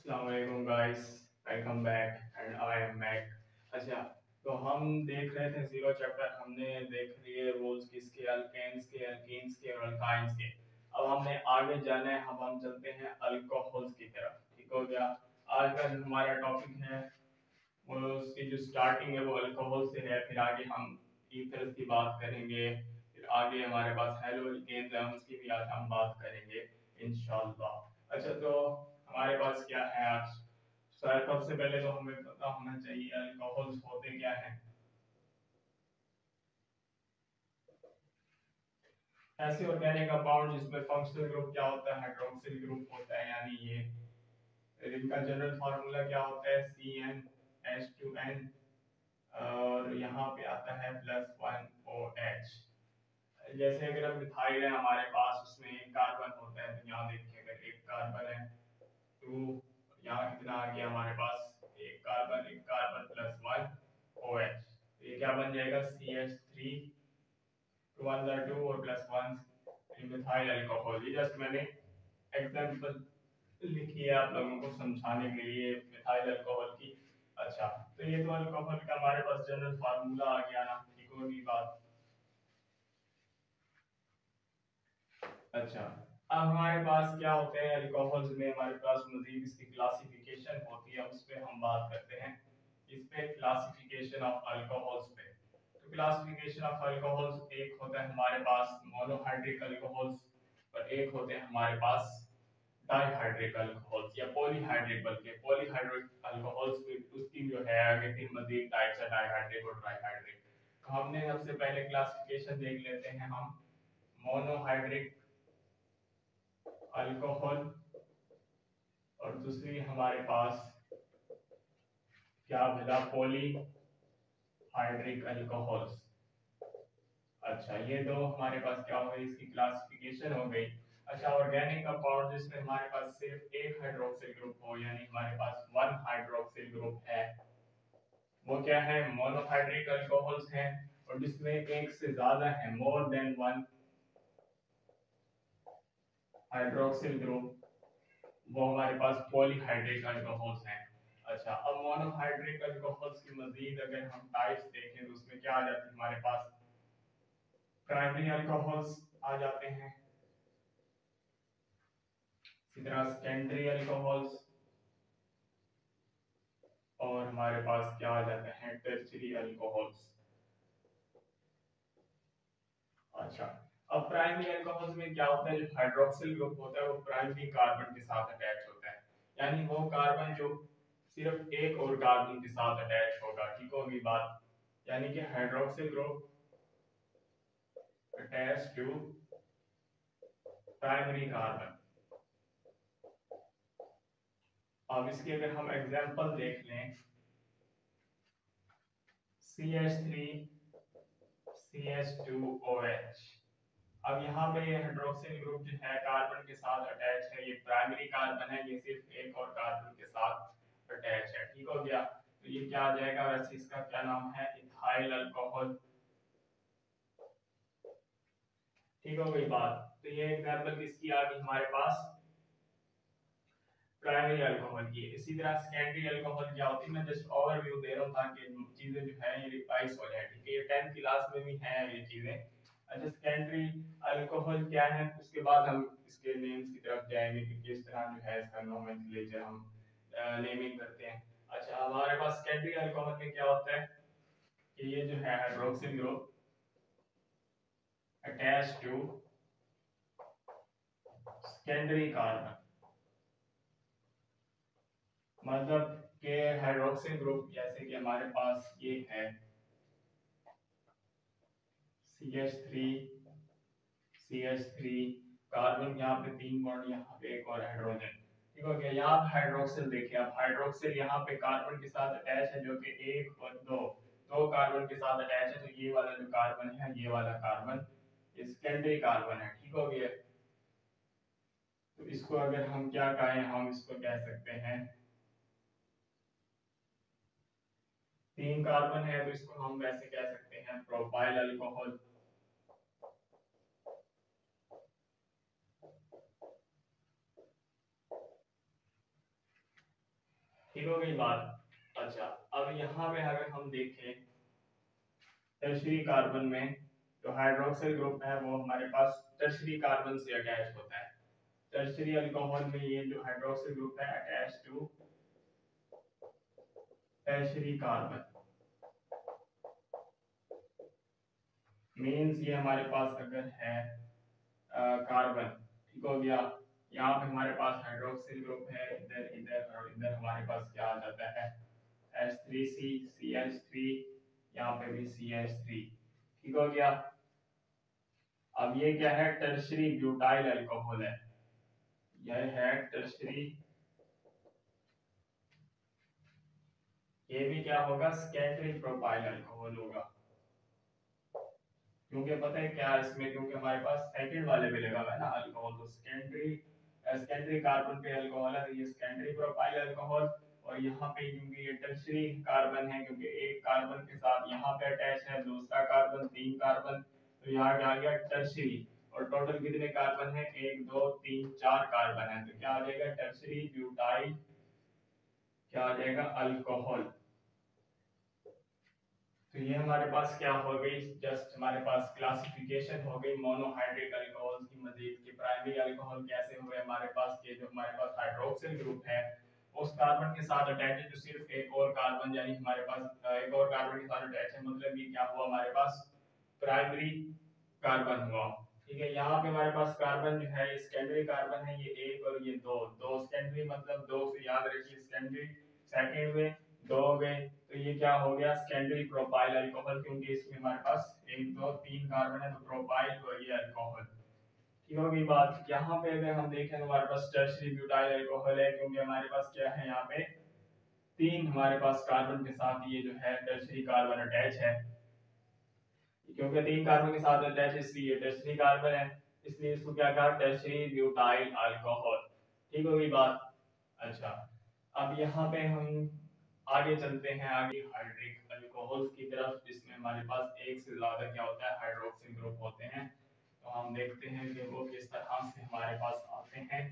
अस्सलाम वालेकुम guys, welcome back and I am back. अच्छा, तो हम देख रहे थे जीरो चैप्टर, हमने देख लिए रोल्स किसके, अल्केन्स के, अल्कीन्स के और अल्काइंस के। अब हमने आगे जाना है, अब हम चलते हैं अल्कोहल्स की तरफ। ठीक हो गया। आज का जो हमारा टॉपिक है वो उसकी जो स्टार्टिंग है वो अल्कोहल से है, फिर आगे हम ईथर्स की बात करेंगे, फिर आगे हमारे पास हेलो अल्केन्स है, हम उसकी भी आज हम बात करेंगे इंशाल्लाह। अच्छा, तो हमारे पास क्या है आज? सर सबसे पहले तो हमें पता होना चाहिए अल्कोहल्स होते क्या हैं। ऐसे ऑर्गेनिक कंपाउंड जिसमें फंक्शनल ग्रुप क्या होता है, हाइड्रोक्सिल ग्रुप होता है, यानी ये इनका जनरल फार्मूला क्या होता है, CnH2n, और यहाँ पे आता है +1OH। जैसे अगर हम मिथाइल है हमारे पास, उसमें एक कार्बन होता है, तो यहाँ देखिए अगर एक कार्बन है तो यहाँ कितना आ गया हमारे पास, एक कार्बन +1 OH। ये क्या बन जाएगा, CH3, 2 और +1 मिथाइल अल्कोहल। ये जस्ट मैंने एग्जांपल लिखी है आप लोगों को समझाने के लिए मिथाइल अल्कोहल की। अच्छा, तो ये तो अल्कोहल का हमारे पास जनरल फार्मूला आ गया ना, ठीक होगी बात। अच्छा, अब हमारे पास क्या होते हैं अल्कोहल्स में, हमारे पास मजीद इसकी क्लासिफिकेशन होती है, उस पर हम बात करते हैं। इस पे क्लासिफिकेशन ऑफ अल्कोहल्स पे, तो क्लासिफिकेशन ऑफ अल्कोहल्स, एक होता है हमारे पास मोनोहाइड्रिक अल्कोहल्स और एक होते हैं हमारे पास डाइहाइड्रिक अल्कोहल्स या पॉलीहाइड्रिक, बल्कि पॉलीहाइड्रिक अल्कोहल्स में उसकी जो है आगे तीन मजीद टाइप्स है, डाइहाइड्रिक और ट्राइहाइड्रिक। तो हमने सबसे पहले क्लासिफिकेशन देख लेते हैं हम मोनोहाइड्रिक अल्कोहल, और दूसरी हमारे पास क्या मिला, पॉलीहाइड्रिक अल्कोहल्स। अच्छा, ये दो हमारे पास क्या हो गई, इसकी क्लासिफिकेशन हो गई। अच्छा, ऑर्गेनिक कंपाउंड जिसमें हमारे पास सिर्फ एक हाइड्रोक्सिल ग्रुप हो, यानी हमारे पास वन हाइड्रोक्सिल ग्रुप है, वो क्या है, मोनोहाइड्रिक अल्कोहल्स हैं। और जिसमें एक से ज्यादा है, more than one hydroxyl group, वो हमारे पास पॉलीहाइड्रिक अल्कोहल्स हैं। अच्छा, अब मोनोहाइड्रिक अल्कोहल्स की मजीद अगर हम टाइप्स देखें तो उसमें क्या आ जाती है हमारे पास, प्राइमरी अल्कोहल्स आ जाते हैं, इसी तरह सेकेंडरी अल्कोहल्स, और हमारे पास क्या आ जाते हैं, टर्शियरी अल्कोहल्स। अच्छा, अब प्राइमरी अल्कोहल्स में क्या होता है, जो हाइड्रोक्सिल ग्रुप होता है वो प्राइमरी कार्बन के साथ अटैच होता है, यानी वो कार्बन जो सिर्फ एक और कार्बन के साथ अटैच होगा। ठीक होगी बात, यानी कि hydroxyl group attach to primary carbon. अब इसके अगर हम एग्जांपल देख लें, CH3 CH2OH। अब यहाँ पे ये हाइड्रोक्सिल ग्रुप जो है कार्बन के साथ अटैच है, ये प्राइमरी कार्बन है, ये सिर्फ एक और कार्बन के साथ अटैच है। ठीक हो गया, तो ये क्या आ जाएगा, वैसे इसका क्या नाम है, इथाइल अल्कोहल। ठीक हो गई बात। तो ये एग्जांपल किसकी आ गई हमारे पास, प्राइमरी अल्कोहल की। इसी तरह सेकेंडरी अल्कोहल क्या होती है, मैं जस्ट ओवरव्यू दे रहा हूँ ताकि चीजें जो है ये रिवाइज हो जाए। ठीक है, ये 10th क्लास में भी है ये चीजें। अच्छा, सेकेंडरी अल्कोहल क्या है, उसके बाद हम इसके नेम्स की तरफ जाएंगे कि किस तरह जो है इसका नोमेनक्लेचर हम नेमिंग करते हैं। अच्छा, हमारे पास सेकेंडरी अल्कोहल में क्या होता है कि ये जो है hydroxyl group attach to secondary carbon, मतलब के हाइड्रोक्सिल ग्रुप जैसे कि हमारे पास ये है CH3 CH3, कार्बन यहाँ पे 3 बॉन्ड, यहाँ पे एक और हाइड्रोजन। ठीक हो गया, यहाँ पे हाइड्रोक्सिल देखिए, अब हाइड्रोक्सिल यहाँ पे कार्बन के साथ अटैच है, जो कि एक और दो दो कार्बन के साथ अटैच है, तो ये वाला जो कार्बन है, ये वाला कार्बन सेकेंडरी कार्बन है। ठीक हो गया, तो इसको अगर हम क्या कहें, हम इसको कह सकते हैं, 3 कार्बन है तो इसको हम वैसे कह सकते हैं प्रोपाइल अल्कोहल। ठीक हो गई बात। अच्छा, अब यहाँ पे अगर हम देखें टर्शरी कार्बन में जो हाइड्रोक्सिल ग्रुप है वो हमारे पास टर्शरी कार्बन से अटैच होता है। टर्शरी अल्कोहल में ये जो हाइड्रोक्सिल ग्रुप है attach to tertiary carbon, means ये हमारे पास अगर है कार्बन, ठीक हो गया, यहाँ पे हमारे पास हाइड्रोक्सिल ग्रुप है, इधर इधर और इधर हमारे पास क्या आ जाता है H3C CH3, यहाँ पे भी CH3, ठीक हो गया। अब ये क्या है, टर्शरी ब्यूटाइल अल्कोहल है, यह है टर्शरी, ये भी क्या होगा सेकेंडरी प्रोपाइल अल्कोहल होगा, क्योंकि पता है क्या इसमें, क्योंकि हमारे पास सेकंड वाले पे लगा हुआ है ना अल्कोहल, तो सेकेंडरी सेकेंडरी कार्बन पे अल्कोहल है, तो ये सेकेंडरी प्रोपाइल अल्कोहल। और यहाँ पे क्योंकि ये टर्शरी कार्बन है, क्योंकि एक कार्बन के साथ यहाँ पे अटैच है दूसरा कार्बन, तीन कार्बन, तो यहाँ आ गया टर्शरी। और टोटल कितने कार्बन है, एक दो तीन चार कार्बन है, तो क्या आ जाएगा टर्शरी ब्यूटाइल, क्या आ जाएगा अल्कोहल। तो ये हमारे पास क्या हो गई, जस्ट हमारे पास क्लासिफिकेशन हो गई मोनोहाइड्रिक अल्कोहल्स की, मजीद की प्राइमरी अल्कोहल कैसे हुए हमारे पास के, जो हमारे पास हाइड्रोक्सिल ग्रुप है उस कार्बन के साथ अटैच है, जो सिर्फ एक और कार्बन, यानी हमारे पास एक और कार्बन के साथ अटैच है, मतलब ये क्या हुआ हमारे पास प्राइमरी कार्बन हुआ। ठीक है, यहाँ पे हमारे पास कार्बन जो है सेकेंडरी कार्बन है, ये एक और ये दो, दो सेकेंडरी, मतलब दो से याद रखिए सेकेंडरी, सेकेंड में दो हो गए, तो ये क्या हो गया सेकेंडरी प्रोपाइल अल्कोहल, क्योंकि इसमें हमारे पास एक दो तीन कार्बन है, तो प्रोपाइल और ये अल्कोहल। ठीक होगी बात। यहाँ पे अगर हम देखें तो हमारे पास टर्शरी ब्यूटाइल अल्कोहल है, क्योंकि हमारे पास क्या है यहाँ पे तीन हमारे पास कार्बन के साथ ये जो है टर्शरी कार्बन अटैच है, क्योंकि तीन कार्बन के साथ अटैच इसलिए टर्शरी कार्बन है, इसलिए इसको क्या कहा टर्शरी ब्यूटाइल अल्कोहल। ठीक होगी बात। अच्छा, अब यहाँ पे हम आगे चलते हैं, आगे हाइड्रिक अल्कोहल्स की तरफ, जिसमें हमारे पास एक से ज्यादा क्या होता है हाइड्रोक्सिल ग्रुप होते हैं। तो हम देखते हैं कि वो किस तरह से हमारे पास आते हैं।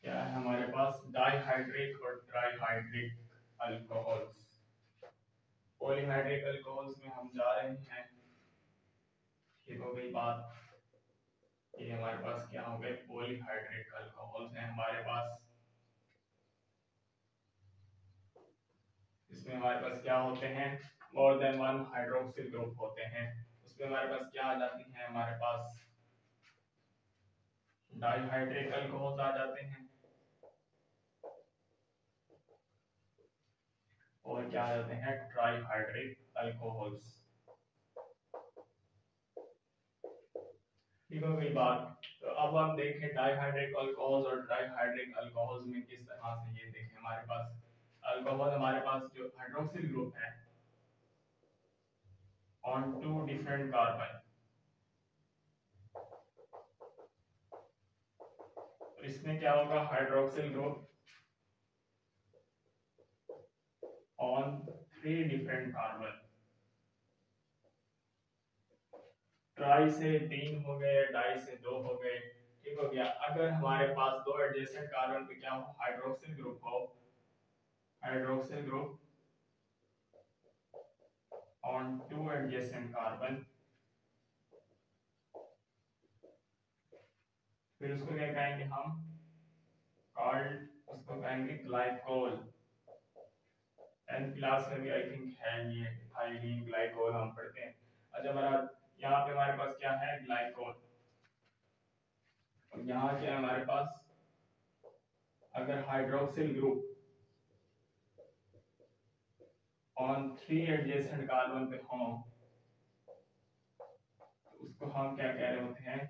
क्या है हमारे पास डाइहाइड्रिक और ट्राइहाइड्रिक अल्कोहल्स। पॉलीहाइड्रिक अल्कोहल्स में हम जा रहे हैं, ठीक हो गई बात। ये हमारे पास क्या हो गए पॉलीहाइड्रिक अल्कोहल्स हैं हमारे पास, इसमें हमारे पास क्या होते हैं more than one hydroxyl group होते हैं। उसमें हमारे पास क्या आ जाती हैं, हमारे पास डाइहाइड्रिक अल्कोहल्स आ जाते हैं, और क्या आ जाते हैं ट्राइहाइड्रिक अल्कोहल्स। ठीक हो गई बात। तो अब हम देखें डाइहाइड्रिक अल्कोहल्स और ट्राइहाइड्रिक अल्कोहल्स में किस तरह से, ये देखें हमारे पास अल्कोहल, हमारे पास जो हाइड्रोक्सिल ग्रुप है ऑन टू डिफरेंट कार्बन, तो इसमें क्या होगा hydroxyl group on three different carbon, try से तीन हो गए, डाई से दो हो गए। ठीक हो गया। अगर हमारे पास दो एडजेसेंट कार्बन पे क्या हो हाइड्रोक्सिल ग्रुप हो, hydroxyl group on two adjacent carbon, फिर उसको क्या कहेंगे हम, कॉल्ड, उसको कहेंगे ग्लाइकोल। 10th क्लास में भी आई थिंक है ये इथाइलिन ग्लाइकोल हम पढ़ते हैं। अच्छा, हमारा यहाँ पे हमारे पास क्या है ग्लाइकोल, और यहाँ क्या है हमारे पास, अगर hydroxyl group on three adjacent carbon पे हो, तो उसको हम क्या कह रहे होते हैं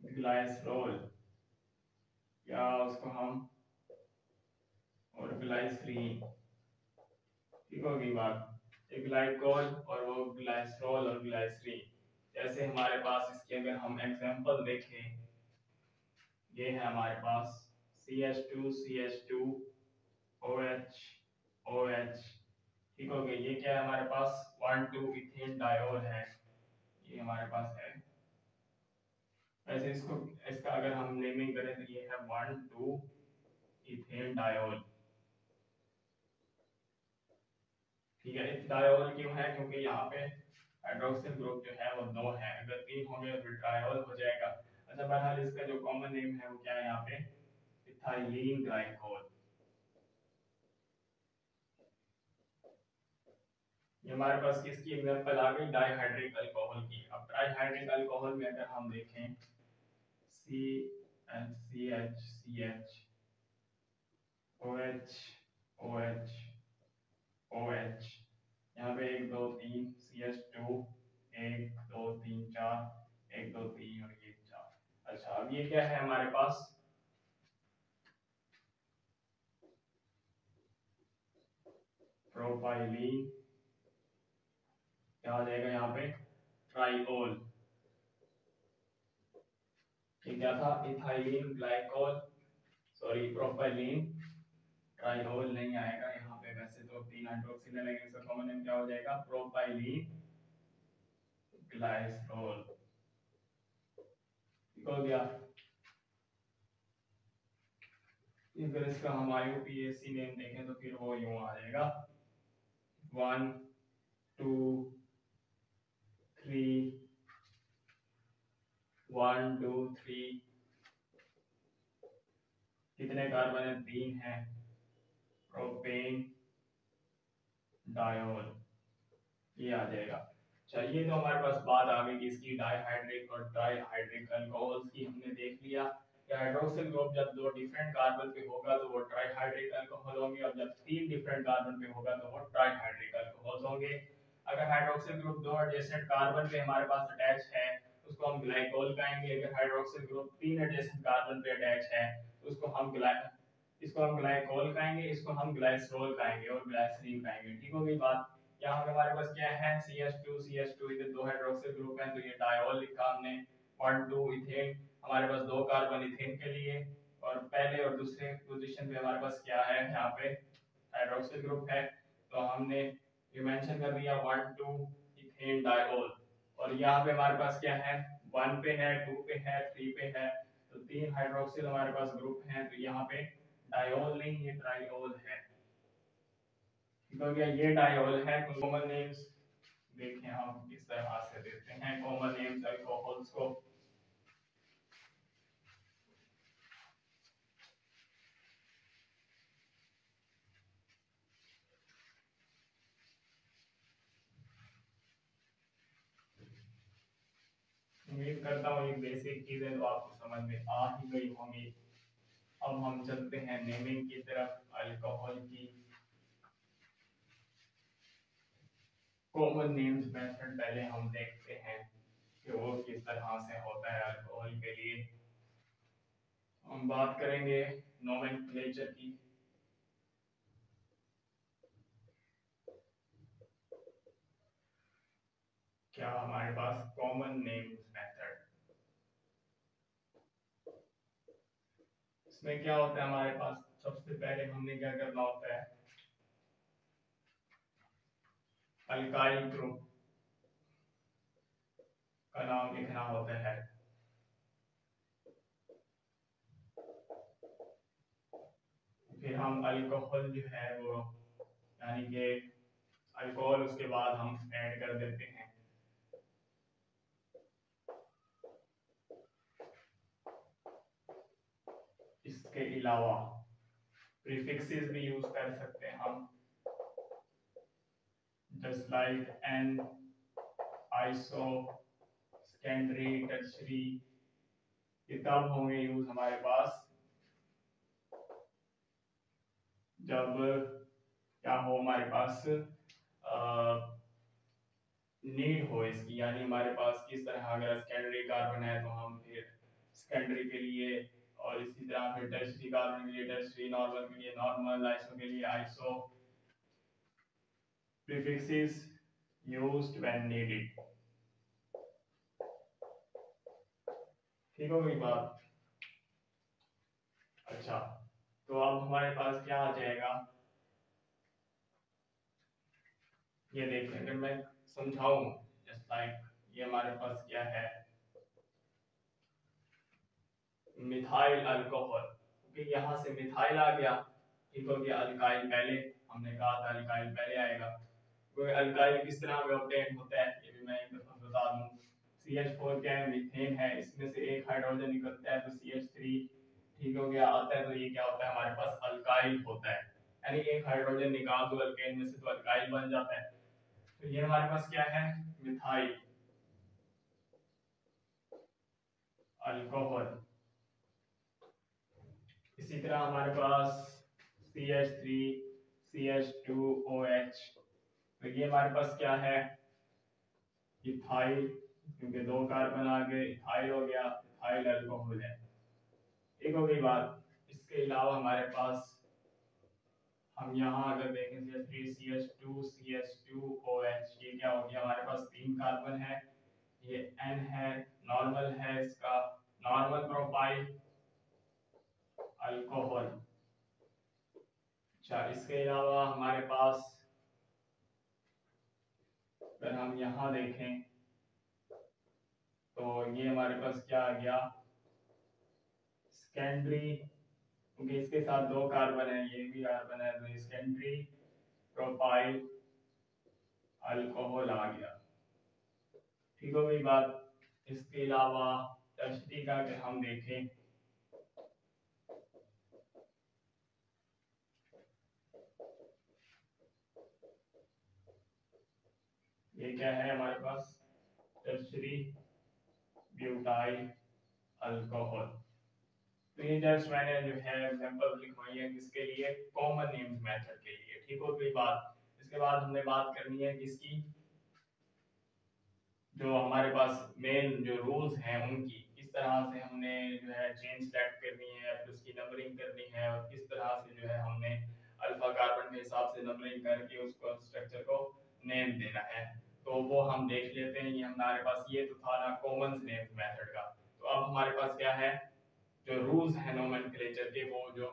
ग्लाइसरोल, या उसको हम और ग्लाइसरीन। ठीक होगी बात। एक ग्लाइकोल और वो ग्लाइसरोल और ग्लाइसरीन, जैसे हमारे पास इसके अगर हम एग्जांपल देखें, ये है हमारे पास CH2 CH2 OH OH। ठीक हो गया। ये क्या है हमारे पास 1,2 इथेन डायोल है, ये हमारे पास है वैसे इसका अगर हम नेमिंग करें तो ये है 1,2 इथेन डायोल। ठीक है, डायोल क्यों है? क्योंकि यहाँ पे हाइड्रोक्सिल ग्रुप जो है वो 2 है, अगर 3 होंगे तो फिर डायोल हो जाएगा। अच्छा, बहरहाल इसका जो कॉमन नेम है वो क्या है यहाँ पे? Ethylene glycol. ये हमारे पास किसकी एग्जांपल आ गई? डाइहाइड्रिक अल्कोहल की। अब डाइहाइड्रिक अल्कोहल में अगर हम देखें CHCH OH OH OH, यहाँ पे 1 2 3 CH2 1 2 3 4 1 2 3 और ये 4। अच्छा, अब ये क्या है हमारे पास? प्रोपाइलीन। क्या आ जाएगा यहाँ पे? ट्राइओल। ये क्या था? Ethylene glycol, sorry propylene triol नहीं आएगा यहाँ पे। वैसे तो 3 हाइड्रोक्सिल है, लेकिन इसका कॉमन नेम क्या हो जाएगा? Propylene glycerol. ठीक हो गया। अगर इसका हम IUPAC नेम देखें तो फिर वो यूं आ जाएगा 1 2 3 1 2 3। कितने कार्बन है? 3 है। प्रोपेन डायोल, ये आ जाएगा। चलिए, तो हमारे पास बात आ गई किसकी? डाइहाइड्रिक और ट्राइहाइड्रिक अल्कोहल्स की। हमने देख लिया कि हाइड्रोक्सिल ग्रुप जब 2 डिफरेंट कार्बन पे होगा तो वो ट्राइहाइड्रिक अल्कोहल होंगे, और जब 3 डिफरेंट कार्बन पे होगा तो वो ट्राइहाइड्रिक अल्कोहल्स होंगे। अगर हाइड्रोक्सिल ग्रुप 2 एडजेसेंट कार्बन पे हमारे पास अटैच है उसको हम ग्लाइकोल कहेंगे। अगर हाइड्रोक्सिल ग्रुप 3 एडजेसेंट कार्बन पे अटैच है तो इसको हम ग्लाइकोल कहेंगे, इसको हम ग्लाइसरोल कहेंगे और ग्लाइसरीन कहेंगे। ठीक हो गई बात। यहाँ पे हमारे पास क्या है? CH2 इधर 2 हाइड्रोक्सिल ग्रुप हैं तो ये डायोल लिखा हमने। 1 2 इथेन, हमारे पास 2 कार्बन इथेन के लिए, और पहले और दूसरे पोजीशन पे हमारे पास क्या है? यहाँ पे हाइड्रोक्सिल ग्रुप है, तो हमने ये मेंशन कर दिया 1 2 इथेन डायोल। और यहाँ पे हमारे पास क्या है? 1 पे है, 2 पे है, 3 पे है, तो 3 हाइड्रोक्सिल हमारे पास ग्रुप हैं, तो यहाँ पे डायोल नहीं, ये ट्राइओल है। ठीक हो गया, ये डायोल है। कॉमन नेम्स देखें हम किस तरह से देते हैं कॉमन नेम्स अल्कोहल्स को। उम्मीद करता हूँ ये बेसिक चीजें तो आपको समझ में आ ही गई होंगी। अब हम चलते हैं नेमिंग की तरफ अल्कोहल की। कॉमन नेम्स मेथड पहले हम देखते हैं कि वो किस तरह से होता है अल्कोहल के लिए। हम बात करेंगे नोमेनक्लेचर की। क्या हमारे पास कॉमन नेम्स मेथड, इसमें क्या होता है हमारे पास? सबसे पहले हमने क्या करना होता है? अल्काइल ग्रुप का नाम लिखना होता है। फिर हम अल्कोहल जो है वो, यानी कि अल्कोहल, उसके बाद हम ऐड कर देते हैं। इसके अलावा प्रीफिक्सेस भी यूज कर सकते हैं हम, just like an, iso, secondary, tertiary. ये तब होंगे यूज हमारे पास जब क्या हो हमारे पास नीड हो इसकी, यानी हमारे पास किस तरह, अगर सेकेंडरी कार्बन है तो हम फिर सेकेंडरी के लिए, और इसी तरह फिर टर्शियरी कार्बन के लिए टर्शियरी, नॉर्मल के लिए नॉर्मल, आइसो के लिए iso. Prefixes used when needed. ठीक हो गई बात। अच्छा, तो अब हमारे पास क्या आ जाएगा? ये देखिए, अगर मैं समझाऊं, जस्ट लाइक ये हमारे पास क्या है? मिथाइल अल्कोहल, क्योंकि यहाँ से मिथाइल आ गया, ठीक हो गया। अल्काइल पहले, हमने कहा था अल्काइल पहले आएगा। कोई अल्काइल किस तरह में ऑब्टेन होता है ये भी मैं एक दफा बता दूं। CH4 क्या है, मीथेन है, इसमें से एक हाइड्रोजन निकलता है तो CH3, ठीक हो गया, आता है तो ये क्या होता है हमारे पास अल्काइल होता है। यानी एक हाइड्रोजन निकाल दो अल्केन में से तो अल्काइल बन जाता है। तो ये हमारे पास क्या है, मिथाइल अल्कोहल। इसी तरह हमारे पास CH3 CH2OH, तो ये हमारे पास क्या है, इथाइल, क्योंकि दो कार्बन आ गए, इथाइल हो गया, इथाइल अल्कोहल है। एक हो गई बात। इसके अलावा हमारे पास हम यहाँ अगर देखें CH3 CH2 CH2OH, ये क्या हो गया हमारे पास, तीन कार्बन है, ये N है, नॉर्मल है इसका, नॉर्मल प्रोपाइल अल्कोहल। अच्छा, इसके अलावा हमारे पास अगर हम यहाँ देखें तो ये हमारे पास क्या आ गया, सेकेंडरी, क्योंकि इसके साथ दो कार्बन है, ये भी कार्बन है, तो सेकेंडरी प्रोपाइल अल्कोहल आ गया, ठीक हो गई बात। इसके अलावा टर्शरी का अगर हम देखें, ये क्या है हमारे पास, टर्शरी ब्यूटाइल अल्कोहल। तो ये जस्ट मैंने जो है एग्जांपल लिखवाई है किसके लिए, कॉमन नेम्स मेथड के लिए, ठीक हो गई बात। इसके बाद हमने बात करनी है किसकी, जो हमारे पास मेन जो रूल्स हैं उनकी, किस तरह से हमने जो है चेन सेलेक्ट करनी है, फिर उसकी नंबरिंग करनी है, और किस तरह से जो है हमने अल्फा कार्बन के हिसाब से नंबरिंग करके उसको स्ट्रक्चर को नेम देना है। तो वो हम देख लेते हैं। ये हमारे पास ये तो था ना कॉमन नेम्स मेथड का। तो अब हमारे पास क्या है, जो रूल्स हैं नोमेनक्लेचर के, वो जो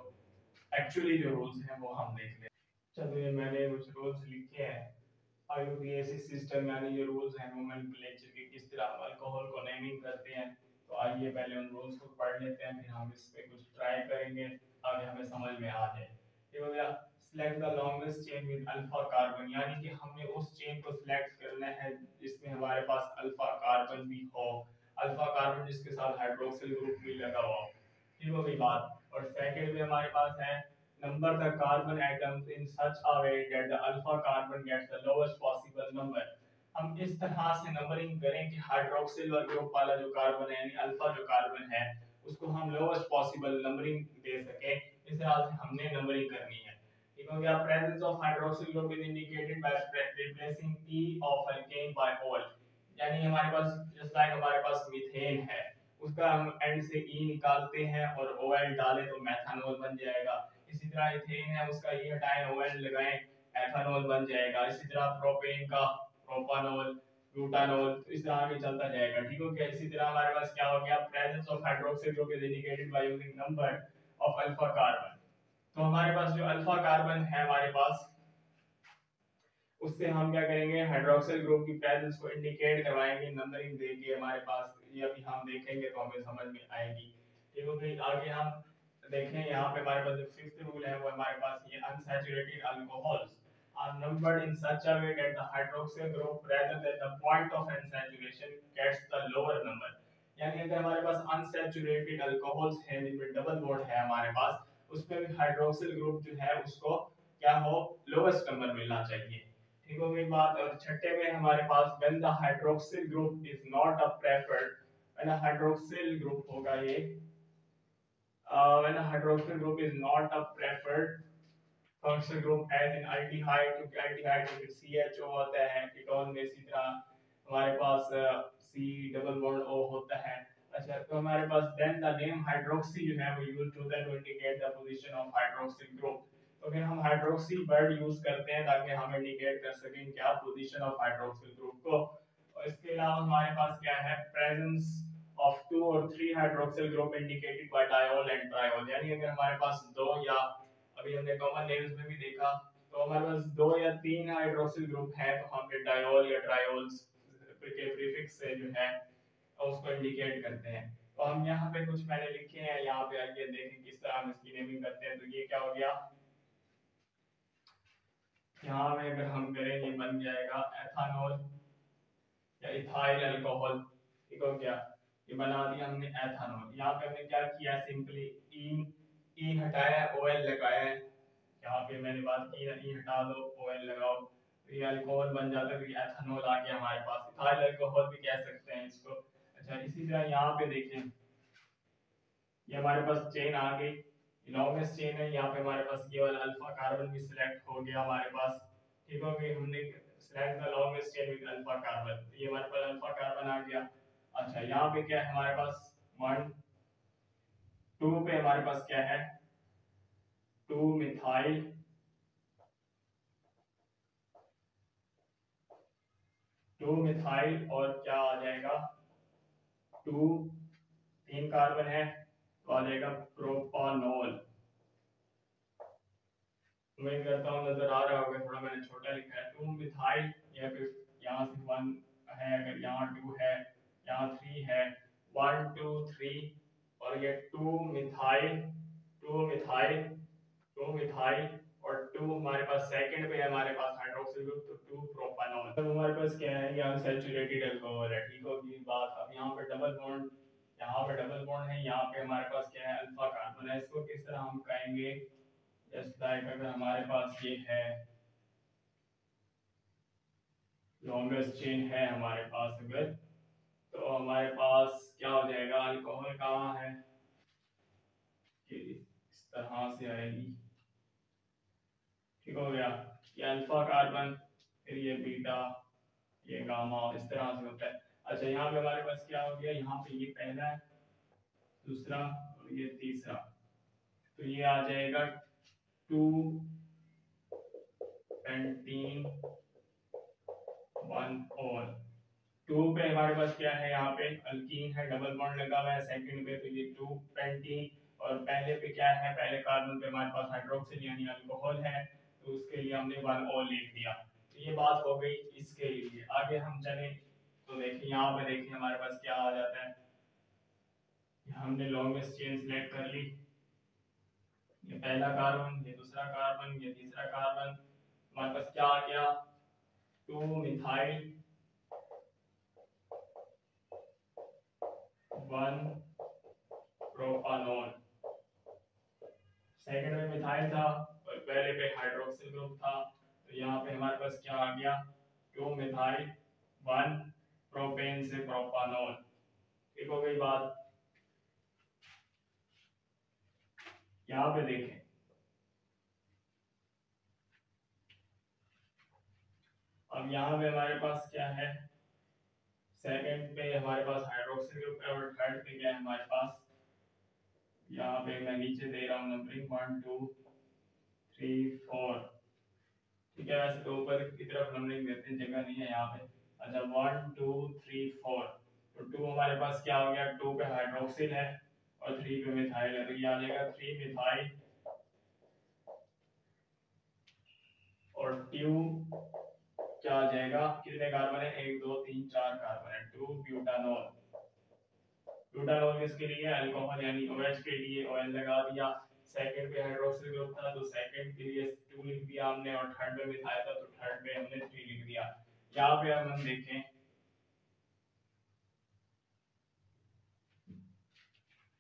एक्चुअली जो रूल्स हैं वो हम देख लेते हैं। चलिए मैंने कुछ रूल्स लिखे हैं, IUPAC सिस्टम यानी जो रूल्स हैं नोमेनक्लेचर के, किस तरह हम अल्कोहल को नेमिंग करते हैं। तो आइए पहले उन रूल्स को पढ़ लेते हैं, फिर हम इस पे कुछ ट्राई करेंगे, आगे हमें समझ में आ जाए। ये हो गया, select the longest chain with alpha carbon, यानी कि हमने उस चेन को सिलेक्ट करना है जिसमें हमारे पास अल्फा कार्बन भी हो, अल्फा कार्बन जिसके साथ हाइड्रोक्सिल ग्रुप भी लगा हुआ हो, ठीक हो गई बात। और सेकंड में हमारे पास है number the carbon atoms in such a way that the alpha carbon gets the lowest possible number। हम इस तरह से नंबरिंग करें कि हाइड्रोक्सिल ग्रुप वाला जो कार्बन है यानी अल्फा जो कार्बन है उसको हम लोवेस्ट पॉसिबल नंबरिंग दे सके, इस तरह से हमने नंबरिंग करनी है, ठीक हो गया। Presence of hydroxyl group is indicated by replacing E of alkane by OL, यानी हमारे पास जस्ट लाइक हमारे पास मीथेन है, उसका हम एंड से E निकालते हैं और OL डालें तो मेथानॉल बन जाएगा। इसी तरह इथेन है, उसका E हटाएं OL लगाएं, एथानॉल बन जाएगा। इसी तरह प्रोपेन का प्रोपानॉल, ब्यूटानॉल, तो इस तरह आगे चलता जाएगा, ठीक हो गया। इसी तरह हमारे पास क्या हो गया, presence of hydroxyl group is indicated by using number of alpha carbon. तो हमारे पास जो अल्फा कार्बन है हमारे पास, उससे हम क्या करेंगे, हाइड्रोक्सिल ग्रुप की प्रेजेंस को इंडिकेट करवाएंगे नंबरिंग देके हमारे पास। ये अभी हम देखेंगे तो हमें समझ में आएगी, ठीक हो गई। आगे हम देखें, यहाँ पे हमारे पास जो फिफ्थ रूल है वो हमारे पास ये unsaturated alcohols are numbered in such a way that the hydroxyl group rather than the point of unsaturation gets the lower number। यानी अगर हमारे पास अनसैचुरेटेड अल्कोहल्स हैं जिनमें डबल बॉन्ड है हमारे पास, उसमें भी हाइड्रोक्सिल ग्रुप जो है उसको क्या हो, लोवेस्ट नंबर मिलना चाहिए, ठीक हो गई बात। और छठे में हमारे पास when the hydroxyl group is not a preferred, when a hydroxyl group होगा ये when a hydroxyl group is not a preferred functional group as in aldehyde, क्योंकि aldehyde में CHO होता है, कीटोन में इसी तरह हमारे पास C डबल बॉन्ड O होता है। अच्छा, तो हमारे पास then the name hydroxy जो है वो यूज होता है to indicate the position of hydroxyl group। तो फिर हम हाइड्रोक्सी वर्ड यूज करते हैं ताकि हम इंडिकेट कर सकें क्या पोजीशन ऑफ हाइड्रोक्सिल ग्रुप को। और इसके अलावा हमारे पास क्या है, presence of 2 or 3 hydroxyl group indicated by diol and triol, यानी अगर हमारे पास दो या अभी हमने कॉमन नेम्स में भी देखा तो हमारे पास दो या तीन हाइड्रोक्सिल ग्रुप है तो हम डायोल या ट्रायोल्स के प्रीफिक्स से जो है उसको इंडिकेट करते हैं। तो हम यहाँ पे कुछ मैंने लिखे हैं, यहाँ पे आइए देखें किस तरह हम इसकी नेमिंग करते हैं। तो ये क्या हो गया, यहाँ पे अगर हम करें ये बन जाएगा एथानॉल या इथाइल अल्कोहल। ठीक हो गया, ये बना दिया हमने एथानॉल। यहाँ पे हमने क्या किया, सिंपली ई हटाया, ओएल लगाया है। यहाँ पे मैंने बात की ना, ई हटा दो ओएल लगाओ, तो ये अल्कोहल बन जाता है। तो ये एथानॉल आ गया हमारे पास, इथाइल अल्कोहल भी कह सकते हैं इसको। अच्छा, इसी तरह यहाँ पे देखें, ये हमारे पास चेन आ गई, लॉन्गेस्ट चेन है। यहाँ पे हमारे पास ये वाला अल्फा कार्बन भी सिलेक्ट हो गया हमारे पास। ठीक हो गई, हमने select the longest chain with alpha carbon, तो ये हमारे पास अल्फा कार्बन आ गया। अच्छा, यहाँ पे क्या है हमारे पास, 1 2 पे हमारे पास क्या है, 2 मिथाइल, 2 मिथाइल और क्या आ जाएगा, 2 3 कार्बन है तो आ जाएगा प्रोपानॉल। उम्मीद करता हूँ नजर आ रहा होगा, थोड़ा मैंने छोटा लिखा है। 2 मिथाइल, या फिर यहाँ से 1 है, अगर यहाँ 2 है, यहाँ 3 है, 1 2 3, और ये 2 मिथाइल, 2 मिथाइल, 2 मिथाइल और 2 हमारे पास सेकंड पे है हमारे पास हाइड्रोक्सिल ग्रुप, तो 2 प्रोपानॉल। तो हमारे पास क्या है, यहाँ सैचुरेटेड अल्कोहल है। ठीक होगी बात। अब यहाँ पे डबल बॉन्ड, यहाँ पे डबल बॉन्ड है, यहाँ पे हमारे पास क्या है, अल्फा कार्बन है। इसको किस तरह हम कहेंगे, जस्ट लाइक अगर हमारे पास ये है, लॉन्गेस्ट चेन है हमारे पास अगर, तो हमारे पास क्या हो जाएगा, अल्कोहल कहाँ है, कि इस तरह से आएगी। ठीक हो गया, ये अल्फा कार्बन, फिर ये बीटा, ये गामा, इस तरह से होता है। अच्छा, यहाँ पे हमारे पास क्या हो गया, यहाँ पे ये पहला है, दूसरा और ये तीसरा, तो ये आ जाएगा 2 पेंटीन 1 और 2 पे हमारे पास क्या है, यहाँ पे अल्कीन है, डबल बॉन्ड लगा हुआ है सेकंड पे, तो ये 2 पेंटीन। और पहले पे क्या है, पहले कार्बन पे हमारे पास हाइड्रोक्सिल यानी अल्कोहल है, तो उसके लिए हमने 1 और लिख दिया। तो ये बात हो गई इसके लिए। आगे हम चले तो देखिए, यहाँ पे देखिए हमारे पास क्या आ जाता है, हमने लॉन्गेस्ट चेन सिलेक्ट कर ली, ये पहला कार्बन, ये दूसरा कार्बन, ये तीसरा कार्बन, हमारे पास क्या आ गया, 2 मिथाइल 1 प्रोपानॉल। सेकंड में मिथाइल था और पहले पे हाइड्रोक्सिल ग्रुप था, तो यहाँ पे हमारे पास क्या आ गया, 2 मिथाइल 1 प्रोपेन से प्रोपानॉल। ठीक हो गई बात। यहाँ पे देखें, अब यहाँ पे हमारे पास क्या है, सेकंड पे हमारे पास हाइड्रोक्सिल ग्रुप है और थर्ड पे क्या है हमारे पास, यहाँ पे मैं नीचे दे रहा हूँ नंबरिंग 1 2 3 4। ठीक है, वैसे तो ऊपर की तरफ नंबरिंग देते हैं, जगह नहीं है यहाँ पे। अच्छा, 1 2 3 4, तो 2 हमारे पास क्या हो गया, 2 पे हाइड्रोक्सिल है और 3 पे मिथाइल है, तो ये आ जाएगा 3 मिथाइल और 2 क्या आ जाएगा, कितने कार्बन है, 1 2 3 4 कार्बन है, 2 ब्यूटानॉल। ब्यूटानॉल किसके लिए, अल्कोहल यानी OH के लिए, OL लगा दिया। सेकंड पे हाइड्रोक्सिल ग्रुप था तो सेकंड के लिए 2 लिख दिया हमने, और थर्ड पे मिथाइल था तो थर्ड पे हमने 3 लिख दिया। यहाँ पे हम देखें,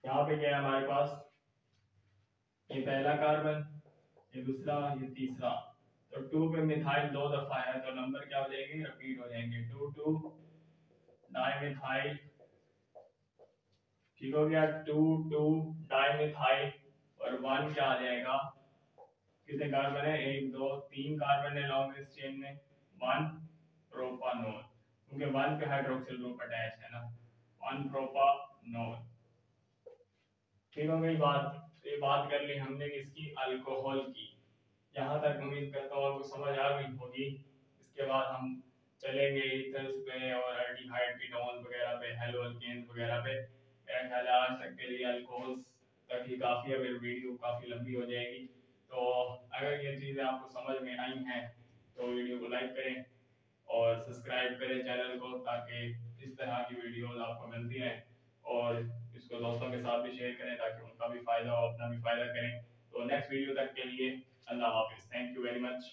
यहाँ पे क्या है हमारे पास, ये पहला कार्बन, ये दूसरा, ये तीसरा, तो 2 पे मिथाइल 2 दफा है, तो नंबर क्या हो जाएंगे, रिपीट हो जाएंगे, 2 2 डाइमिथाइल। ठीक हो गया, 2 2 डाइमिथाइल और 1 क्या आ जाएगा, कितने कार्बन है, 1 2 3 कार्बन है लॉन्गेस्ट चेन में, 1 प्रोपानॉल, क्योंकि 1 पे हाइड्रोक्सिल ग्रुप अटैच है ना, 1 प्रोपानॉल। ठीक हो गई बात। तो ये बात कर ली हमने किसकी, अल्कोहल की। यहाँ तक उम्मीद करता हूँ आपको समझ आ गई होगी। इसके बाद हम चलेंगे ईथर्स पे और एल्डिहाइड कीटोन वगैरह पे, हेलो अल्केन्स वगैरह पे। मेरा ख्याल है आज तक के लिए अल्कोहल्स तक ही काफ़ी है, मेरी वीडियो काफ़ी लंबी हो जाएगी। तो अगर ये चीज़ें आपको समझ में आई हैं तो वीडियो को लाइक करें और सब्सक्राइब करें चैनल को, ताकि इस तरह की वीडियोस आपको मिलती रहें। और इसको शेयर करें ताकि उनका भी फायदा हो, अपना भी फायदा करें। तो नेक्स्ट वीडियो तक के लिए अल्लाह हाफिज, थैंक यू वेरी मच।